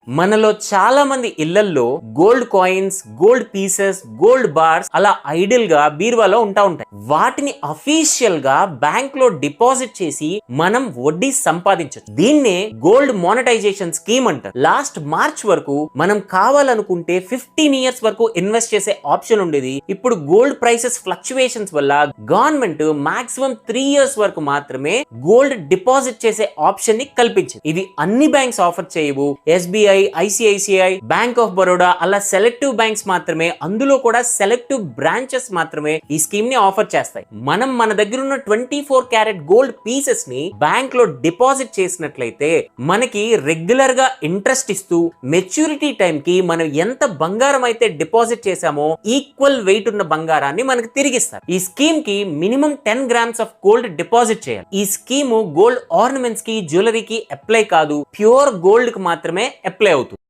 మనలో చాలా మంది ఇళ్లల్లో gold coins, gold pieces, gold bars అలా ఐడిల్ గా బీరువాలో ఉంటాయి. వాటిని అఫీషియల్ గా బ్యాంక్ లో డిపాజిట్ చేసి మనం వడ్డీ సంపాదించవచ్చు. దీన్నే గోల్డ్ మానిటైజేషన్ స్కీమ్ అంటారు. లాస్ట్ మార్చ్ వరకు మనం కావాలనుకుంటే 15 ఇయర్స్ వరకు ఇన్వెస్ట్ చేసే ఆప్షన్ ఉండేది. ఇప్పుడు గోల్డ్ ప్రైసెస్ ఫ్లక్చువేషన్స్ వల్ల గవర్నమెంట్ మాక్సిమం 3 ఇయర్స్ వరకు మాత్రమే గోల్డ్ డిపాజిట్ చేసే ఆప్షన్ ని కల్పించింది. ఇది అన్ని బ్యాంక్స్ ఆఫర్ చేయవు. SBI, ICICI, bank of Baroda అలా సెలెక్టివ్ బ్యాంక్స్ మాత్రమే, అందులో కూడా సెలెక్టివ్ బ్రాంచెస్ మాత్రమే ఈ స్కీమ్ ని ఆఫర్ చేస్తాయి. మనం మన దగ్గర ఉన్న 24 క్యారెట్ గోల్డ్ పీసెస్ ని బ్యాంక్ లో డిపాజిట్ చేసినట్లయితే మనకి రెగ్యులర్ గా ఇంట్రెస్ట్ ఇస్తూ మెచ్యూరిటీ టైం కి మనం ఎంత బంగారం అయితే డిపాజిట్ చేశామో ఈక్వల్ వెయిట్ ఉన్న బంగారాన్ని మనకి తిరిగిస్తారు. ఈ స్కీమ్ కి minimum 10 grams of gold deposit చేయాలి. ఈ స్కీమ్ గోల్డ్ ఆర్నమెంట్స్ కి, జ్యువెలరీకి అప్లై కాదు, ప్యూర్ గోల్డ్ కి మాత్రమే అప్లై అవుతుంది.